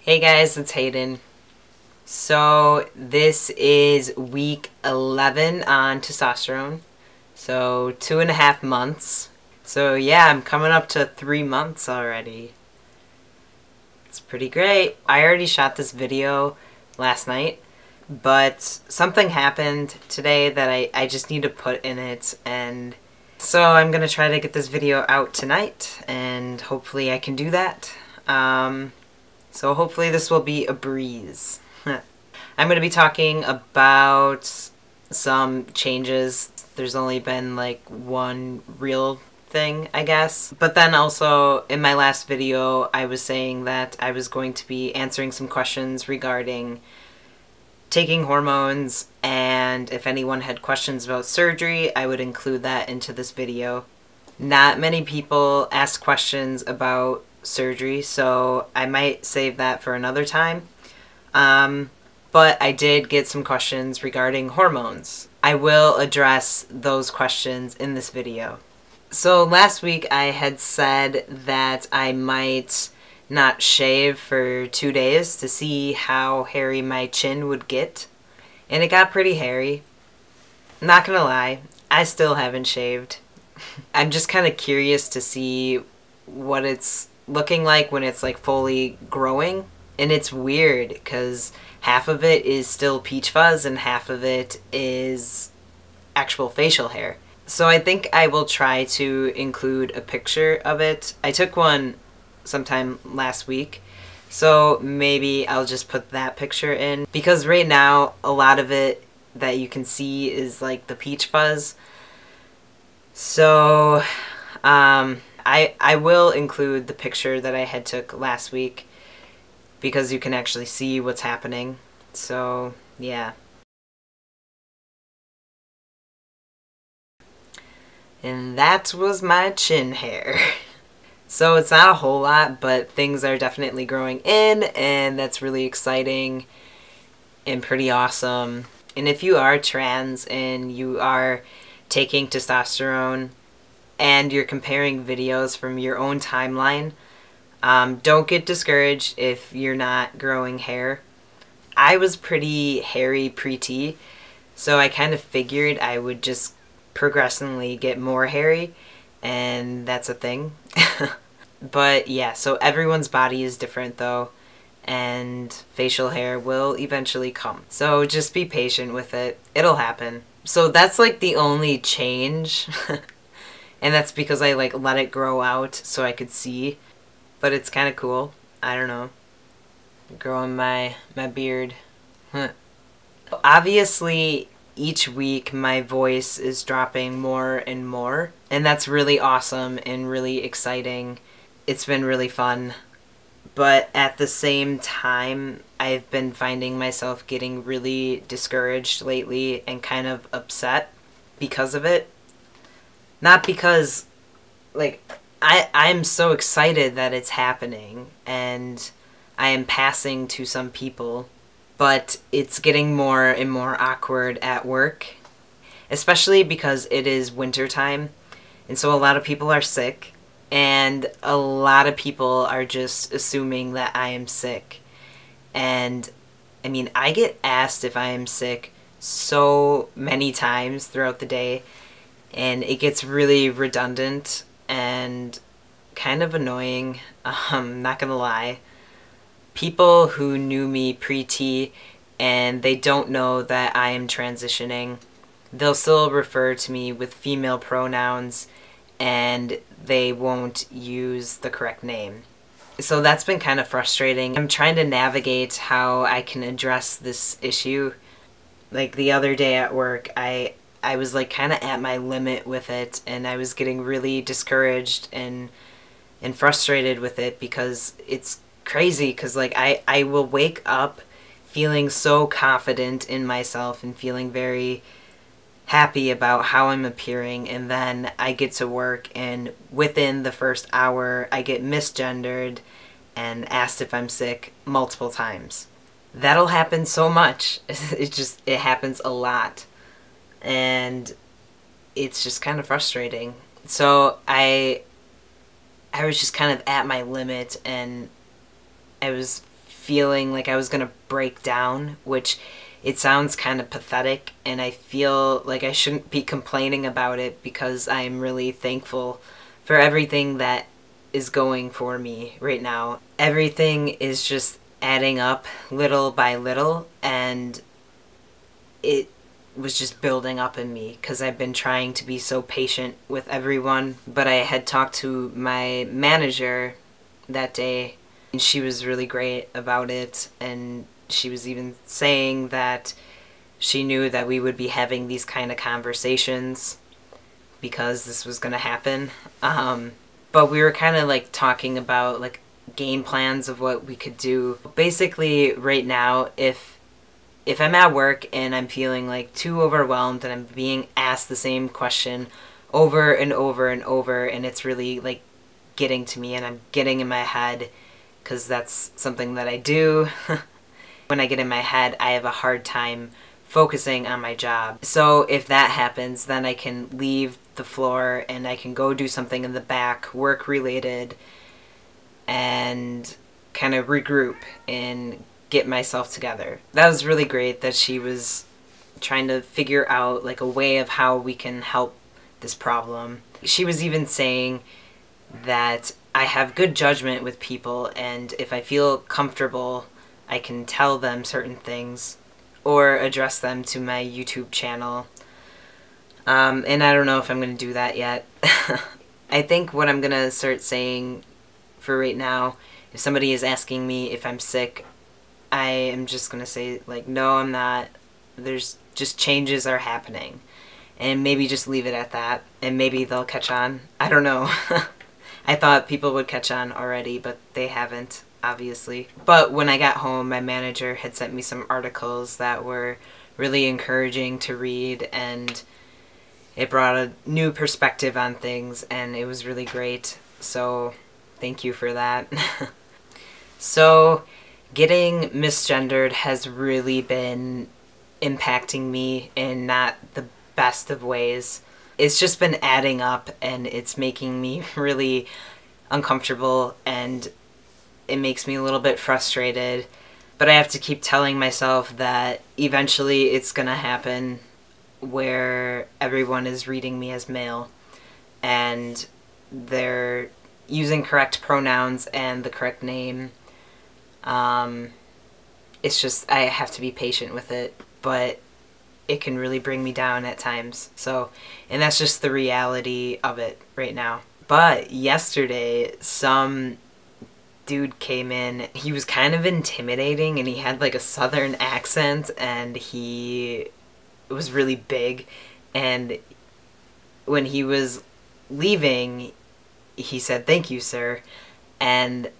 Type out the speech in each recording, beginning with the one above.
Hey guys, it's Hayden. So this is week 11 on testosterone. So 2.5 months. So yeah, I'm coming up to 3 months already. It's pretty great. I already shot this video last night, but something happened today that I just need to put in it, and so I'm gonna try to get this video out tonight, and hopefully I can do that. So hopefully this will be a breeze. I'm going to be talking about some changes. There's only been like one real thing, I guess. But then also in my last video, I was saying that I was going to be answering some questions regarding taking hormones, and if anyone had questions about surgery, I would include that into this video. Not many people ask questions about surgery, so I might save that for another time. But I did get some questions regarding hormones. I will address those questions in this video. So last week I had said that I might not shave for 2 days to see how hairy my chin would get, and it got pretty hairy. Not gonna lie, I still haven't shaved. I'm just kind of curious to see what it's looking like when it's like fully growing. And it's weird because half of it is still peach fuzz and half of it is actual facial hair. So I think I will try to include a picture of it. I took one sometime last week, so maybe I'll just put that picture in, because right now a lot of it that you can see is like the peach fuzz. So I will include the picture that I had took last week because you can actually see what's happening. So yeah. And that was my chin hair. So it's not a whole lot, but things are definitely growing in, and that's really exciting and pretty awesome. And if you are trans and you are taking testosterone and you're comparing videos from your own timeline, don't get discouraged if you're not growing hair. I was pretty hairy pre-T, so I kind of figured I would just progressively get more hairy, and that's a thing. But yeah, so everyone's body is different though, and facial hair will eventually come. So just be patient with it. It'll happen. So that's like the only change. And that's because I like let it grow out so I could see. But it's kind of cool. I don't know. Growing my beard. Obviously, each week my voice is dropping more and more. And that's really awesome and really exciting. It's been really fun. But at the same time, I've been finding myself getting really discouraged lately and kind of upset because of it. Not because, like, I'm so excited that it's happening and I am passing to some people, but it's getting more and more awkward at work, especially because it is winter time, and so a lot of people are sick, and a lot of people are just assuming that I am sick. And I mean, I get asked if I am sick so many times throughout the day, and it gets really redundant and kind of annoying, not gonna lie. People who knew me pre-T and they don't know that I am transitioning, they'll still refer to me with female pronouns and they won't use the correct name. So that's been kind of frustrating. I'm trying to navigate how I can address this issue. Like the other day at work, I was like kind of at my limit with it, and I was getting really discouraged and frustrated with it because it's crazy, because like I will wake up feeling so confident in myself and feeling very happy about how I'm appearing, and then I get to work and within the first hour I get misgendered and asked if I'm sick multiple times. That'll happen so much. It happens a lot. And it's just kind of frustrating. So I was just kind of at my limit, and I was feeling like I was gonna break down, which it sounds kind of pathetic, and I feel like I shouldn't be complaining about it because I'm really thankful for everything that is going for me right now. Everything is just adding up little by little, and it was just building up in me because I've been trying to be so patient with everyone. But I had talked to my manager that day, and she was really great about it, and she was even saying that she knew that we would be having these kind of conversations because this was going to happen. But we were kind of like talking about like game plans of what we could do. Basically, right now, if I'm at work and I'm feeling like too overwhelmed and I'm being asked the same question over and over and over, and it's really like getting to me and I'm getting in my head, because that's something that I do. When I get in my head, I have a hard time focusing on my job. So if that happens, then I can leave the floor and I can go do something in the back, work related, and kind of regroup and get myself together. That was really great that she was trying to figure out like a way of how we can help this problem. She was even saying that I have good judgment with people, and if I feel comfortable, I can tell them certain things or address them to my YouTube channel. And I don't know if I'm going to do that yet. I think what I'm going to start saying for right now, if somebody is asking me if I'm sick, I am just going to say, like, no, I'm not. There's just changes are happening. And maybe just leave it at that. And maybe they'll catch on. I don't know. I thought people would catch on already, but they haven't, obviously. But when I got home, my manager had sent me some articles that were really encouraging to read, and it brought a new perspective on things, and it was really great. So thank you for that. So getting misgendered has really been impacting me in not the best of ways. It's just been adding up, and it's making me really uncomfortable, and it makes me a little bit frustrated. But I have to keep telling myself that eventually it's gonna happen where everyone is reading me as male and they're using correct pronouns and the correct name. It's just, I have to be patient with it, but it can really bring me down at times. So, and that's just the reality of it right now. But yesterday, some dude came in. He was kind of intimidating, and he had like a southern accent, and he was really big. And when he was leaving, he said, "Thank you, sir." And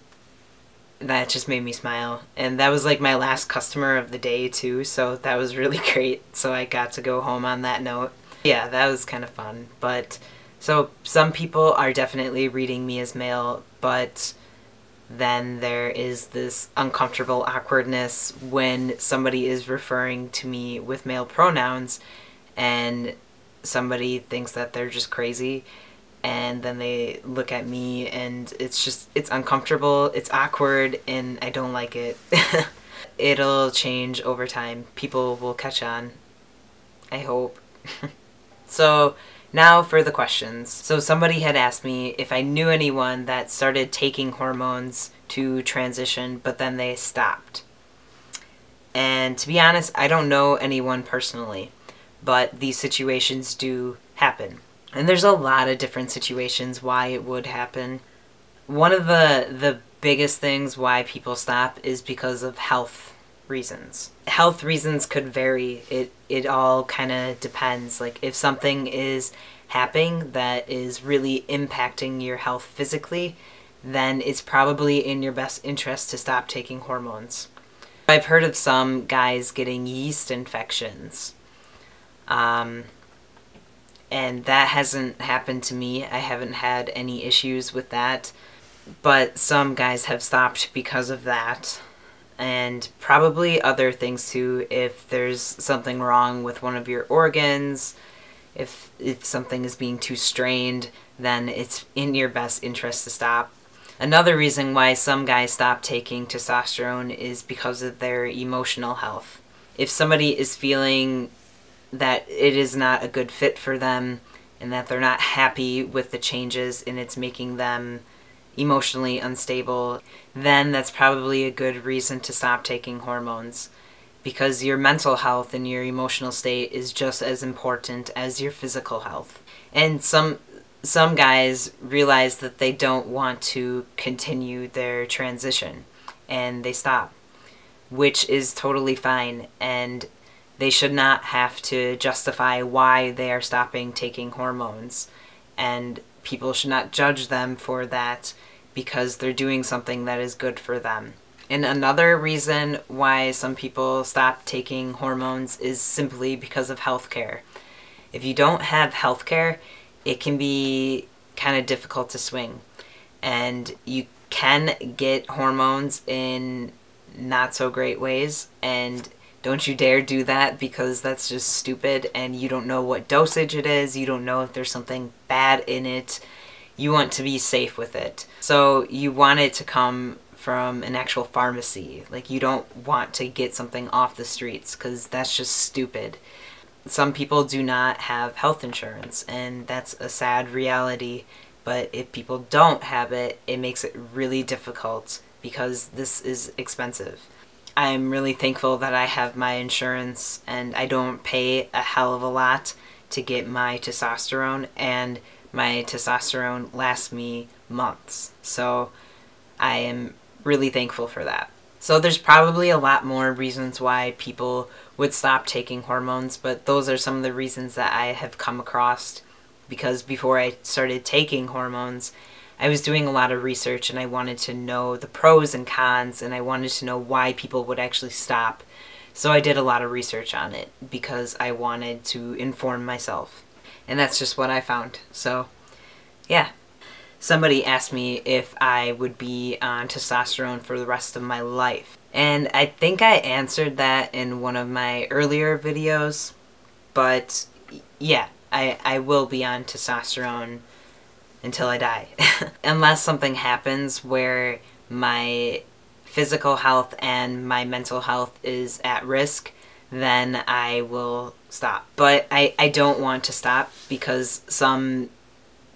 that just made me smile. And that was like my last customer of the day too, so that was really great. So I got to go home on that note. Yeah, that was kind of fun. But so some people are definitely reading me as male, but then there is this uncomfortable awkwardness when somebody is referring to me with male pronouns and somebody thinks that they're just crazy. And then they look at me, and it's uncomfortable, it's awkward, and I don't like it. It'll change over time. People will catch on. I hope. So now for the questions. So somebody had asked me if I knew anyone that started taking hormones to transition, but then they stopped. And to be honest, I don't know anyone personally, but these situations do happen. And there's a lot of different situations why it would happen. One of the biggest things why people stop is because of health reasons. Health reasons could vary. It all kind of depends. Like if something is happening that is really impacting your health physically, then it's probably in your best interest to stop taking hormones. I've heard of some guys getting yeast infections. And that hasn't happened to me. I haven't had any issues with that. But some guys have stopped because of that. And probably other things too. If there's something wrong with one of your organs, if something is being too strained, then it's in your best interest to stop. Another reason why some guys stop taking testosterone is because of their emotional health. If somebody is feeling that it is not a good fit for them and that they're not happy with the changes and it's making them emotionally unstable, then that's probably a good reason to stop taking hormones, because your mental health and your emotional state is just as important as your physical health. And some guys realize that they don't want to continue their transition and they stop, which is totally fine, and they should not have to justify why they are stopping taking hormones, and people should not judge them for that because they're doing something that is good for them. And another reason why some people stop taking hormones is simply because of healthcare. If you don't have healthcare, it can be kind of difficult to swing. And you can get hormones in not so great ways, and don't you dare do that, because that's just stupid and you don't know what dosage it is, you don't know if there's something bad in it. You want to be safe with it. So you want it to come from an actual pharmacy. Like, you don't want to get something off the streets, because that's just stupid. Some people do not have health insurance, and that's a sad reality. But if people don't have it, it makes it really difficult, because this is expensive. I'm really thankful that I have my insurance and I don't pay a hell of a lot to get my testosterone, and my testosterone lasts me months. So I am really thankful for that. So there's probably a lot more reasons why people would stop taking hormones, but those are some of the reasons that I have come across, because before I started taking hormones, I was doing a lot of research and I wanted to know the pros and cons, and I wanted to know why people would actually stop. So I did a lot of research on it because I wanted to inform myself. And that's just what I found. So, yeah. Somebody asked me if I would be on testosterone for the rest of my life. And I think I answered that in one of my earlier videos. But, yeah, I will be on testosterone until I die. Unless something happens where my physical health and my mental health is at risk, then I will stop. But I don't want to stop, because some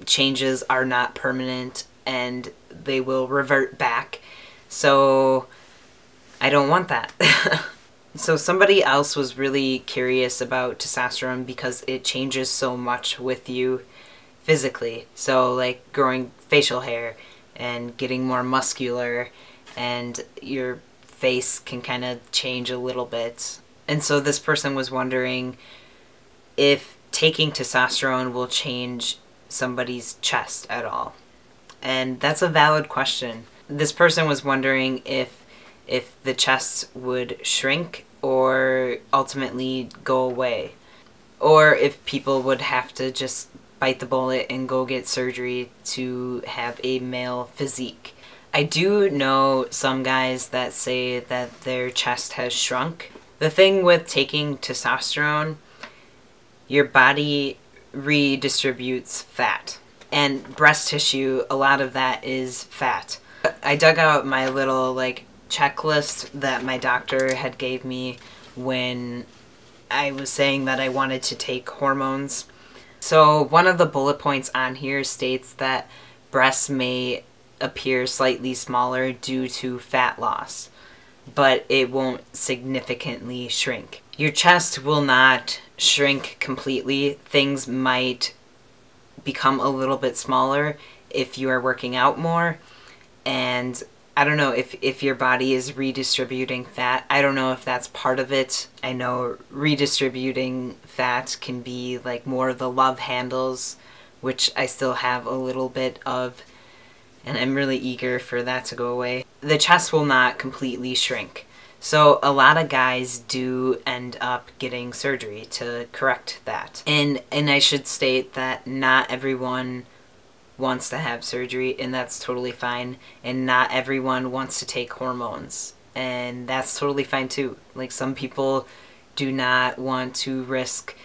changes are not permanent and they will revert back. So I don't want that. So somebody else was really curious about testosterone because it changes so much with you physically. So like growing facial hair and getting more muscular, and your face can kind of change a little bit. And so this person was wondering if taking testosterone will change somebody's chest at all. And that's a valid question. This person was wondering if the chest would shrink or ultimately go away, or if people would have to just bite the bullet and go get surgery to have a male physique. I do know some guys that say that their chest has shrunk. The thing with taking testosterone, your body redistributes fat. And breast tissue, a lot of that is fat. I dug out my little checklist that my doctor had gave me when I was saying that I wanted to take hormones. So one of the bullet points on here states that breasts may appear slightly smaller due to fat loss, but it won't significantly shrink. Your chest will not shrink completely. Things might become a little bit smaller if you are working out more, and I don't know if your body is redistributing fat. I don't know if that's part of it. I know redistributing fat can be like more of the love handles, which I still have a little bit of, and I'm really eager for that to go away. The chest will not completely shrink. So a lot of guys do end up getting surgery to correct that. And I should state that not everyone wants to have surgery, and that's totally fine. And not everyone wants to take hormones, and that's totally fine too. Like, some people do not want to risk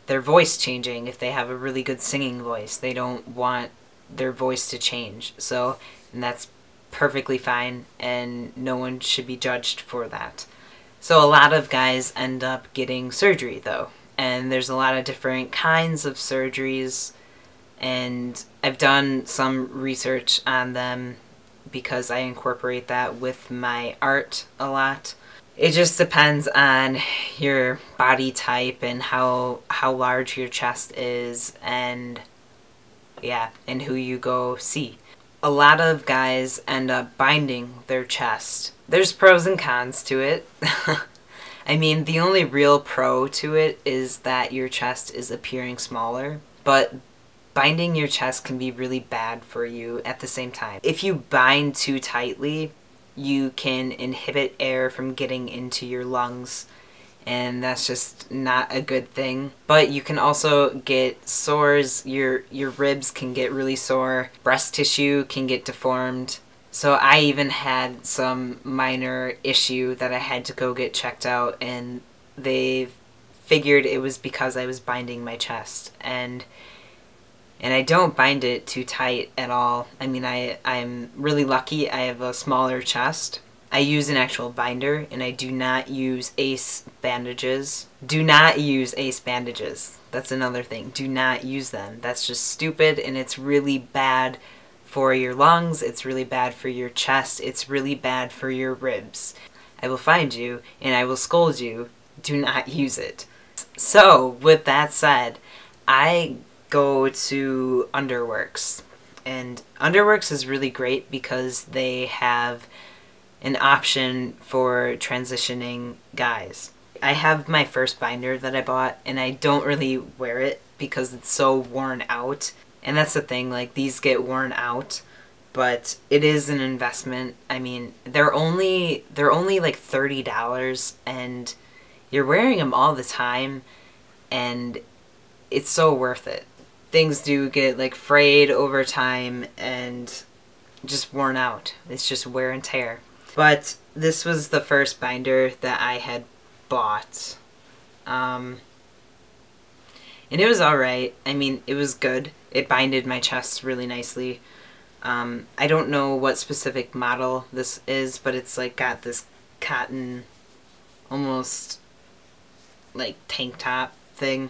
their voice changing if they have a really good singing voice. They don't want their voice to change. So, and that's perfectly fine, and no one should be judged for that. So a lot of guys end up getting surgery though, and there's a lot of different kinds of surgeries, and I've done some research on them because I incorporate that with my art a lot. It just depends on your body type and how large your chest is, and yeah, and who you go see. A lot of guys end up binding their chest. There's pros and cons to it. I mean, the only real pro to it is that your chest is appearing smaller, but binding your chest can be really bad for you at the same time. If you bind too tightly, you can inhibit air from getting into your lungs, and that's just not a good thing. But you can also get sores. Your ribs can get really sore. Breast tissue can get deformed. So I even had some minor issue that I had to go get checked out, and they figured it was because I was binding my chest. And I don't bind it too tight at all. I mean, I'm really lucky. I have a smaller chest. I use an actual binder, and I do not use ace bandages. Do not use ace bandages. That's another thing. Do not use them. That's just stupid, and it's really bad for your lungs. It's really bad for your chest. It's really bad for your ribs. I will find you, and I will scold you. Do not use it. So, with that said, I go to Underworks, and Underworks is really great because they have an option for transitioning guys. I have my first binder that I bought, and I don't really wear it because it's so worn out, and that's the thing, like, these get worn out, but it is an investment. I mean, they're only like $30, and you're wearing them all the time, and it's so worth it. Things do get like frayed over time and just worn out. It's just wear and tear. But this was the first binder that I had bought. And it was alright. I mean, it was good. It binded my chest really nicely. I don't know what specific model this is, but it's like got this cotton, almost like tank top thing.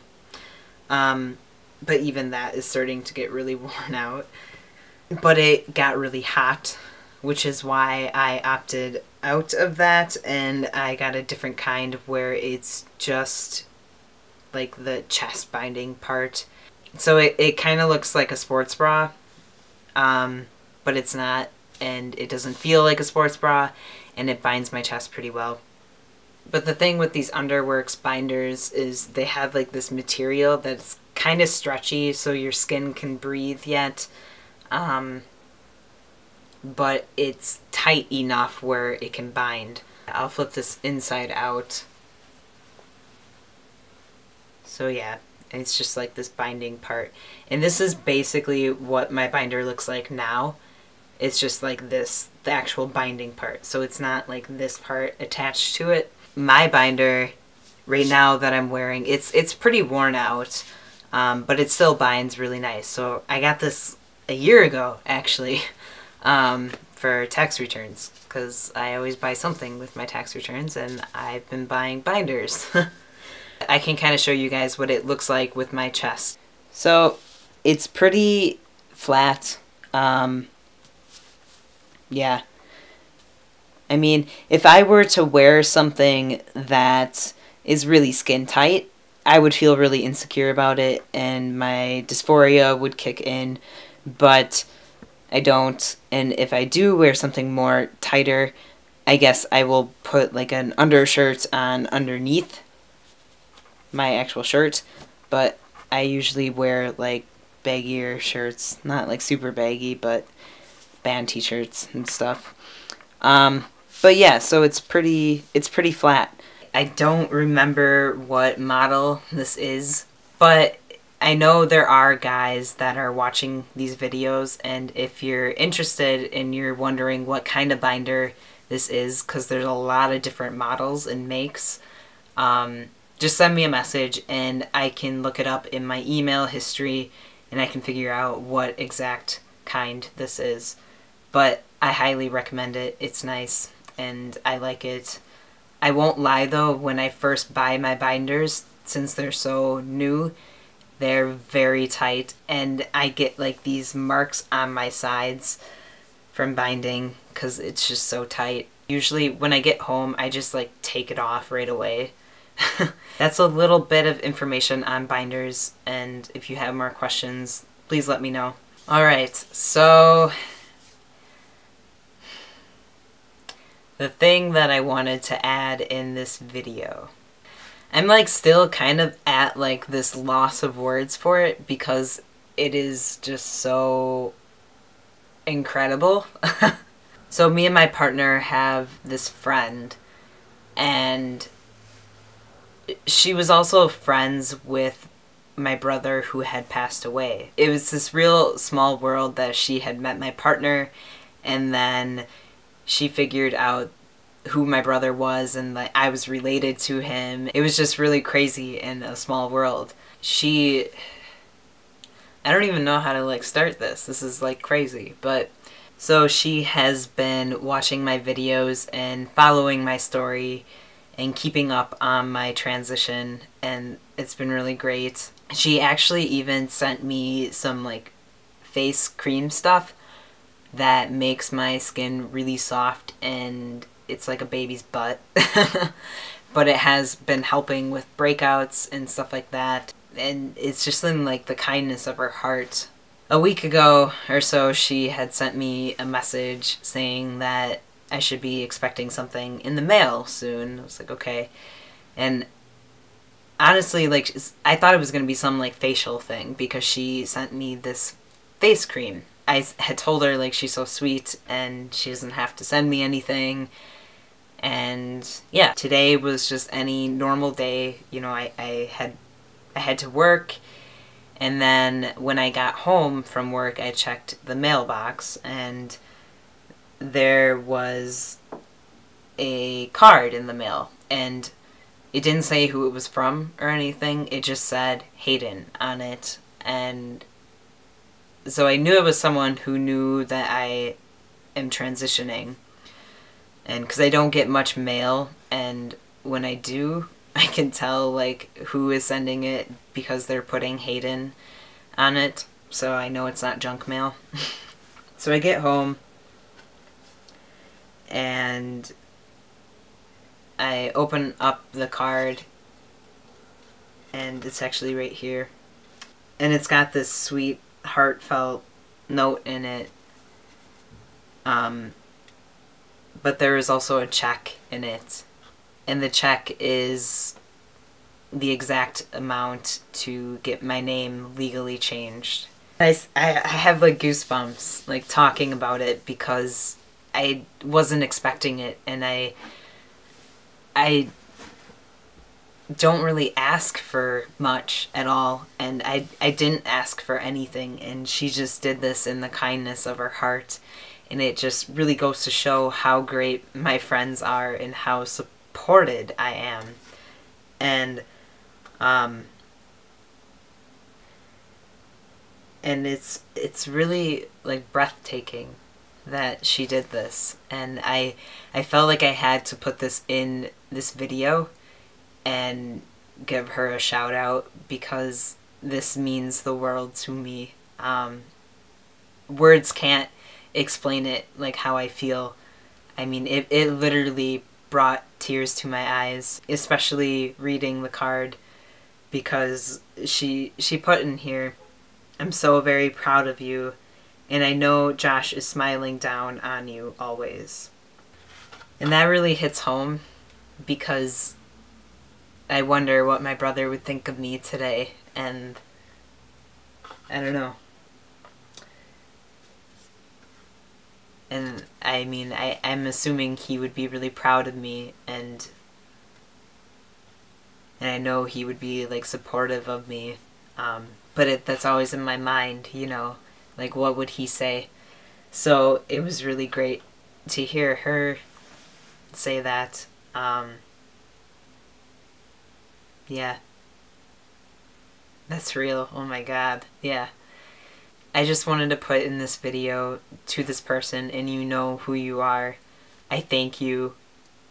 But even that is starting to get really worn out. But it got really hot, which is why I opted out of that, and I got a different kind where it's just like the chest binding part. So it kind of looks like a sports bra, but it's not, and it doesn't feel like a sports bra, and it binds my chest pretty well. But the thing with these Underworks binders is they have like this material that's kind of stretchy so your skin can breathe yet, but it's tight enough where it can bind. I'll flip this inside out. So yeah, it's just like this binding part. And this is basically what my binder looks like now. It's just like this, the actual binding part. So it's not like this part attached to it. My binder right now that I'm wearing, it's pretty worn out, but it still binds really nice. So I got this a year ago, actually, for tax returns, because I always buy something with my tax returns, and I've been buying binders. I can kind of show you guys what it looks like with my chest. So it's pretty flat. Yeah. I mean, if I were to wear something that is really skin tight, I would feel really insecure about it, and my dysphoria would kick in, but I don't. And if I do wear something more tighter, I guess I will put like an undershirt on underneath my actual shirt, but I usually wear like baggier shirts, not like super baggy, but band t-shirts and stuff. But yeah, so it's pretty flat. I don't remember what model this is, but I know there are guys that are watching these videos, and if you're interested and you're wondering what kind of binder this is, because there's a lot of different models and makes, just send me a message and I can look it up in my email history and I can figure out what exact kind this is. But I highly recommend it. It's nice and I like it. I won't lie though, when I first buy my binders, since they're so new, they're very tight and I get like these marks on my sides from binding because it's just so tight. Usually when I get home, I just like take it off right away. That's a little bit of information on binders, and if you have more questions, please let me know. Alright, so the thing that I wanted to add in this video. I'm like still kind of at like this loss of words for it because it is just so incredible. So me and my partner have this friend, and she was also friends with my brother who had passed away. It was this real small world that she had met my partner, and then she figured out who my brother was and that I was related to him. It was just really crazy in a small world. I don't even know how to like start this. This is like crazy, but so she has been watching my videos and following my story and keeping up on my transition, and it's been really great. She actually even sent me some like face cream stuff that makes my skin really soft, and it's like a baby's butt. But it has been helping with breakouts and stuff like that, and it's just in like the kindness of her heart. A week ago or so, she had sent me a message saying that I should be expecting something in the mail soon. I was like, okay. And honestly, like, I thought it was going to be some like facial thing because she sent me this face cream. I had told her like she's so sweet and she doesn't have to send me anything. And yeah, today was just any normal day. You know, I had to work, and then when I got home from work, I checked the mailbox, and there was a card in the mail, and it didn't say who it was from or anything. It just said Hayden on it, and so I knew it was someone who knew that I am transitioning. And because I don't get much mail, and when I do, I can tell like who is sending it because they're putting Hayden on it, so I know it's not junk mail. So I get home and I open up the card, and it's actually right here, and it's got this sweet heartfelt note in it. But there is also a check in it, and the check is the exact amount to get my name legally changed. I have like goosebumps like talking about it because I wasn't expecting it, and I don't really ask for much at all, and I didn't ask for anything, and she just did this in the kindness of her heart. And it just really goes to show how great my friends are and how supported I am. And it's really like breathtaking that she did this. And I felt like I had to put this in this video and give her a shout out because this means the world to me. Words can't explain it, like how I feel. I mean, it literally brought tears to my eyes, especially reading the card, because she put in here, "I'm so very proud of you, and I know Josh is smiling down on you always." And that really hits home because I wonder what my brother would think of me today, and I don't know. And I mean, I'm assuming he would be really proud of me, and I know he would be like supportive of me. But that's always in my mind, you know, like what would he say? So it was really great to hear her say that. Yeah. That's real. Oh my god. Yeah. I just wanted to put in this video to this person, and you know who you are. I thank you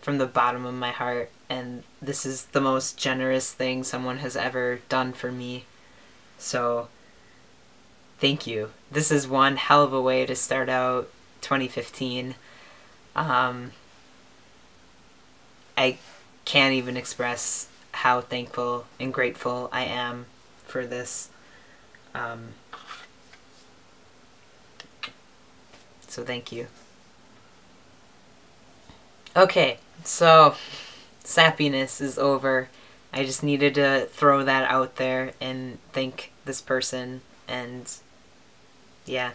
from the bottom of my heart, and this is the most generous thing someone has ever done for me. So, thank you. This is one hell of a way to start out 2015. I can't even express how thankful and grateful I am for this. So thank you. Okay, so sappiness is over. I just needed to throw that out there and thank this person, and yeah.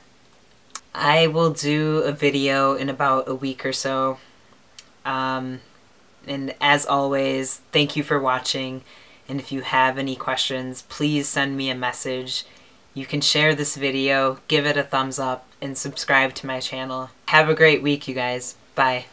I will do a video in about a week or so. And as always, thank you for watching. And if you have any questions, please send me a message. You can share this video, give it a thumbs up, and subscribe to my channel. Have a great week, you guys. Bye.